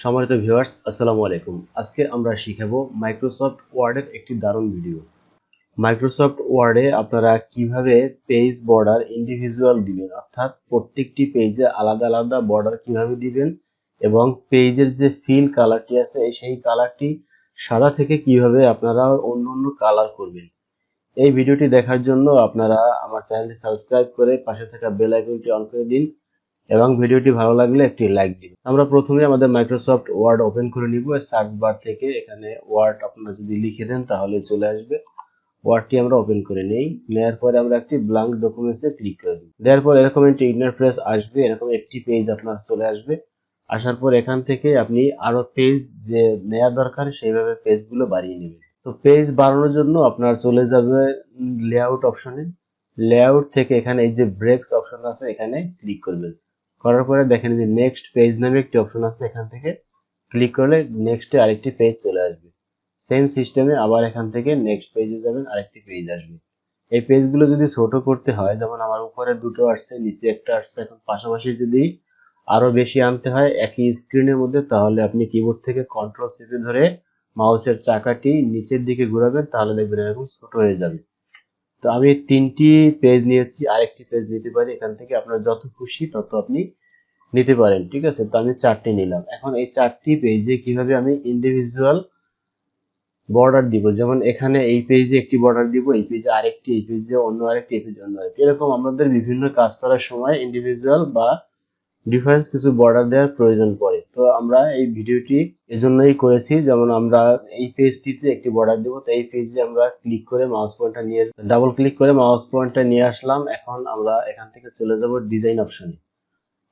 সম্মানিত ভিউয়ার্স, আসসালামু আলাইকুম। আজকে আমরা শিখাবো মাইক্রোসফট ওয়ার্ডের একটি দারুণ ভিডিও। মাইক্রোসফট ওয়ার্ডে আপনারা কিভাবে পেজ বর্ডার ইন্ডিভিজুয়াল দিবেন, অর্থাৎ প্রত্যেকটি পেজে আলাদা আলাদা বর্ডার কিভাবে দিবেন এবং পেজের যে ফিল কালারটি আছে সেই কালারটি সাদা থেকে কিভাবে আপনারা অন্য অন্য কালার করবেন। এই ভিডিওটি দেখার জন্য আপনারা আমার চ্যানেলটি সাবস্ক্রাইব করে পাশে থাকা বেল আইকনটি অন করে দিন এবং ভিডিওটি ভালো লাগলে একটি লাইক দিন। আমরা প্রথমে আমাদের মাইক্রোসফট ওয়ার্ড ওপেন করে নিব। সার্চ বার থেকে এখানে ওয়ার্ড আপনারা যদি লিখে দেন তাহলে চলে আসবে। ওয়ার্ডটি আমরা ওপেন করে নেই। নেওয়ার পরে আমরা একটি ব্ল্যাঙ্ক ডকুমেন্টসে ক্লিক করে দিই। দেওয়ার পর এরকম একটি ইন্টারফেস আসবে, এরকম একটি পেজ আপনার চলে আসবে। আসার পর এখান থেকে আপনি আরো পেজ যে নেওয়া দরকার সেইভাবে পেজগুলো বাড়িয়ে নেবেন। তো পেজ বাড়ানোর জন্য আপনার চলে যাবে লেআউট অপশনে। লেআউট থেকে এখানে এই যে ব্রেকস অপশন আছে এখানে ক্লিক করবেন। করার পরে দেখেন যে নেক্সট পেজ নামে একটি অপশন আছে, এখান থেকে ক্লিক করলে নেক্সটে আরেকটি পেজ চলে আসবে। সেম সিস্টেমে আবার এখান থেকে নেক্সট পেজে যাবেন, আরেকটি পেজ আসবে। এই পেজগুলো যদি ছোট করতে হয়, যেমন আমার উপরে দুটো আসছে নিচে একটা আসছে, এখন পাশাপাশি যদি আরো বেশি আনতে হয় একই স্ক্রিনের মধ্যে, তাহলে আপনি কিবোর্ড থেকে কন্ট্রোল চেপে ধরে মাউসের চাকাটি নিচের দিকে ঘোরাবেন, তাহলে দেখবেন এরকম ছোট হয়ে যাবে। তো আমি 3টি পেজ নিয়েছি, আরেকটি পেজ নিতে পারি। এখান থেকে আপনার যত খুশি তত আপনি নিতে পারেন, ঠিক আছে। তো আমি 4টি নিলাম। এখন এই 4টি পেজে কিভাবে আমি ইন্ডিভিজুয়াল বর্ডার দিব, যেমন এখানে এই পেজে একটি বর্ডার দিব, এই পেজে আরেকটি, এই পেজে অন্য আরেকটি, এই পেজে অন্য আরেকটি, এরকম আমাদের বিভিন্ন কাজ করার সময় ইন্ডিভিজুয়াল বা ডিফারেন্স কিছু বর্ডার দেওয়ার প্রয়োজন পড়ে। তো আমরা এই ভিডিওটি এজন্যই করেছি, যেমন আমরা এই পেজটিতে একটি বর্ডার দেব। তো এই পেজে আমরা ক্লিক করে মাউস পয়েন্টার নিয়ে ডাবল ক্লিক করে মাউস পয়েন্টার নিয়ে আসলাম। এখন আমরা এখান থেকে চলে যাব ডিজাইন অপশনে।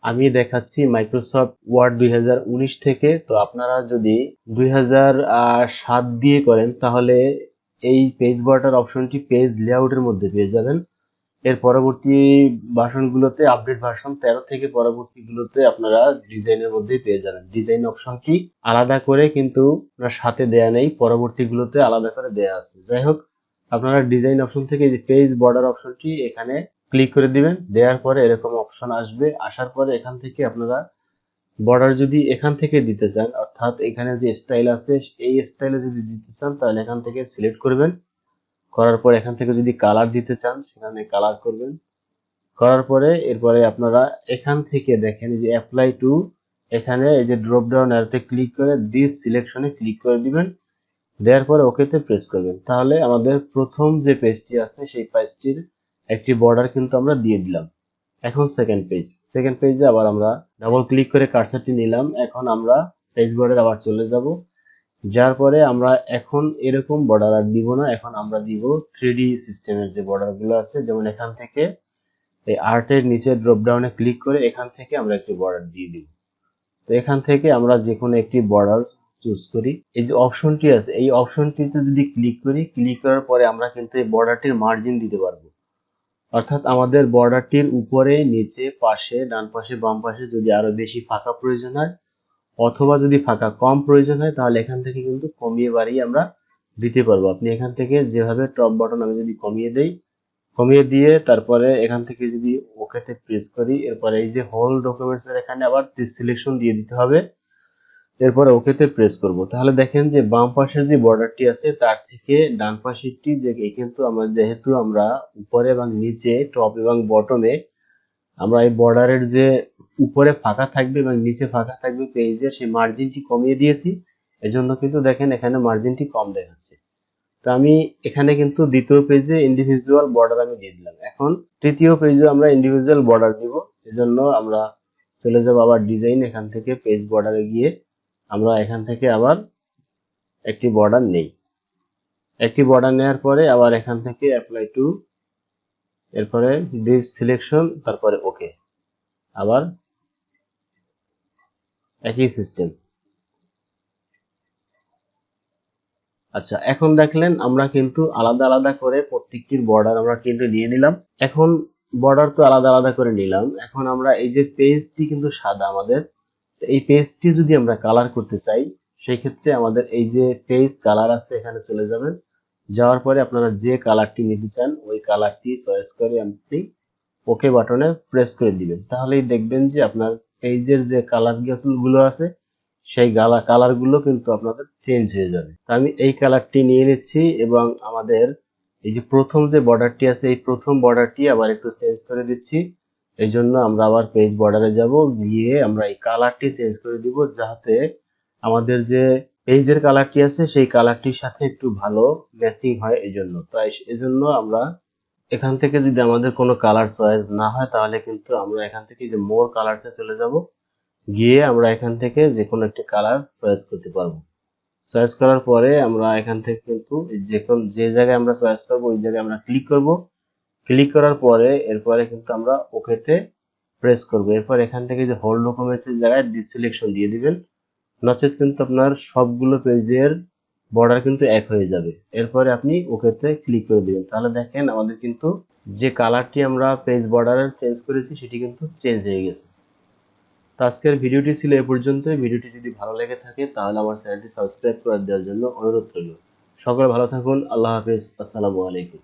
আমি দেখাচ্ছি মাইক্রোসফট ওয়ার্ড 2019 থেকে। তো আপনারা যদি 2007 দিয়ে করেন তাহলে এই পেজ বর্ডার অপশনটি পেজ লেআউটের মধ্যে পেয়ে যাবেন। এর পরবর্তী ভার্সনগুলোতে আপডেট ভার্সন 13 থেকে পরবর্তীগুলোতে আপনারা ডিজাইনের মধ্যেই পেয়ে যাবেন। ডিজাইন অপশনটি আলাদা করে কিন্তু সাথে দেয়া নেই, পরবর্তীগুলোতে আলাদা করে দেয়া আছে। যাই হোক, আপনারা ডিজাইন অপশন থেকে যে পেজ বর্ডার অপশনটি এখানে ক্লিক করে দিবেন। দেওয়ার পরে এরকম অপশন আসবে। আসার পরে এখান থেকে আপনারা বর্ডার যদি এখান থেকে দিতে চান, অর্থাৎ এখানে যে স্টাইল আছে এই স্টাইলে যদি দিতে চান তাহলে এখান থেকে সিলেক্ট করবেন। করার পর এখান থেকে যদি কালার দিতে চান সেখানে কালার করবেন। করার পরে এরপরে আপনারা এখান থেকে দেখেন যে অ্যাপ্লাই টু, এখানে এই যে ড্রপ ডাউন অ্যারোতে ক্লিক করে দিস সিলেকশনে ক্লিক করে দিবেন। দেওয়ার পরে ওকেতে প্রেস করবেন। তাহলে আমাদের প্রথম যে পেজটি আছে সেই পেজটির একটি বর্ডার কিন্তু আমরা দিয়ে দিলাম। এখন সেকেন্ড পেজে আবার আমরা ডাবল ক্লিক করে কার্সারটি নিলাম। এখন আমরা পেজ বর্ডার আবার চলে যাব। যার পরে আমরা এখন এরকম বর্ডার আর দিব না, এখন আমরা দিব 3D সিস্টেমের যে বর্ডার গুলো আছে, যেমন এখান থেকে এই আর্টের নিচে ড্রপ ডাউনে ক্লিক করে এখান থেকে আমরা একটি বর্ডার দিয়ে দিব। তো এখান থেকে আমরা যে কোনো একটি বর্ডার চুজ করি। এই যে অপশনটি আছে এই অপশনটিতে যদি ক্লিক করি, ক্লিক করার পরে আমরা কিন্তু এই বর্ডারটির মার্জিন দিতে পারবো। অর্থাৎ আমাদের বর্ডারটির উপরে, নিচে, পাশে, ডান পাশে, বাম পাশে যদি আরো বেশি ফাঁকা প্রয়োজন হয় অথবা যদি ফাঁকা কম প্রয়োজন হয় তাহলে এখান থেকে কিন্তু কমিয়ে বাড়িয়ে আমরা দিতে পারবো। আপনি এখান থেকে যেভাবে টপ বাটন আমি যদি কমিয়ে দেই, কমিয়ে দিয়ে তারপরে এখান থেকে যদি ওকেতে প্রেস করি, এরপরে এই যে হোল ডকুমেন্টস এর এখানে আবার সিলেকশন দিয়ে দিতে হবে। এরপরে ওকেতে প্রেস করব। তাহলে দেখেন যে বাম পাশের যে বর্ডারটি আছে তার থেকে ডান পাশেরটি যে কিন্তু আমরা যেহেতু আমরা উপরে এবং নিচে টপ এবং বটমে আমরা এই বর্ডারের যে উপরে ফাঁকা থাকবে এবং নিচে ফাঁকা থাকবে পেজের সেই মার্জিনটি কমিয়ে দিয়েছি। এজন্য কিন্তু দেখেন এখানে মার্জিনটি কম দেখাচ্ছে। তো আমি এখানে কিন্তু দ্বিতীয় পেজে ইন্ডিভিজুয়াল বর্ডার আমি দিয়ে দিলাম। এখন তৃতীয় পেজে আমরা ইন্ডিভিজুয়াল বর্ডার দিব। এজন্য আমরা চলে যাব আবার ডিজাইন, এখান থেকে পেজ বর্ডারে গিয়ে আমরা এখান থেকে আবার একটি বর্ডার নেই। একটি বর্ডার নেওয়ার পরে আবার এখান থেকে অ্যাপ্লাই টু, এরপরে দিস সিলেকশন, তারপরে ওকে, আবার একই সিস্টেম। আচ্ছা, এখন দেখলেন আমরা কিন্তু আলাদা আলাদা করে প্রত্যেকটির বর্ডার আমরা কিন্তু নিয়ে নিলাম। এখন বর্ডার তো আলাদা আলাদা করে নিলাম। এখন আমরা এই যে পেজটি কিন্তু সাদা আমাদের, এই পেজটি যদি আমরা কালার করতে চাই সেই ক্ষেত্রে আমাদের এই যে পেজ কালার আছে এখানে চলে যাবেন। যাওয়ার পরে আপনারা যে কালারটি নিতে চান ওই কালারটি চয়েস করে আপনি ওকে বাটনে প্রেস করে দিবেন। তাহলেই দেখবেন যে আপনার পেজের যে কালার গুলো আছে সেই কালারগুলো কিন্তু আপনাদের চেঞ্জ হয়ে যাবে। তো আমি এই কালারটি নিয়ে নিচ্ছি এবং আমাদের এই যে প্রথম যে বর্ডারটি আছে এই প্রথম বর্ডারটি আবার একটু চেঞ্জ করে দিচ্ছি। এই জন্য আমরা আবার পেজ বর্ডারে যাব, গিয়ে আমরা এই কালারটি চেঞ্জ করে দিব যাতে আমাদের যে পেজের কালারটি আছে সেই কালারটির সাথে একটু ভালো ম্যাচিং হয়। এই জন্য তাই এজন্য আমরা এখান থেকে যদি আমাদের কোনো কালার চয়েস না হয় তাহলে কিন্তু আমরা এখান থেকে যে মোর কালারসে চলে যাব, গিয়ে আমরা এখান থেকে যে কোনো একটি কালার চয়েস করতে পারবো। চয়েস করার পরে আমরা এখান থেকে কিন্তু যে জায়গায় আমরা চয়েস করবো ওই জায়গায় আমরা ক্লিক করব। ক্লিক করার পরে এরপরে কিন্তু আমরা ওকেতে প্রেস করব। এরপর এখান থেকে যে হোল ডকুমেন্টসের জায়গায় ডিসিলেকশন দিয়ে দিবেন, নচেত কিন্তু আপনার সবগুলো পেজের বর্ডার কিন্তু এক হয়ে যাবে। এরপরে আপনি ওকেতে ক্লিক করে দিবেন, তাহলে দেখেন আমাদের কিন্তু যে কালারটি আমরা পেজ বর্ডারের চেঞ্জ করেছি সেটি কিন্তু চেঞ্জ হয়ে গেছে। তো আজকের ভিডিওটি ছিল এ পর্যন্তই। ভিডিওটি যদি ভালো লেগে থাকে তাহলে আমার চ্যানেলটি সাবস্ক্রাইব করে দেওয়ার জন্য অনুরোধ রইল। সকলে ভালো থাকুন। আল্লাহ হাফেজ। আসসালামু আলাইকুম।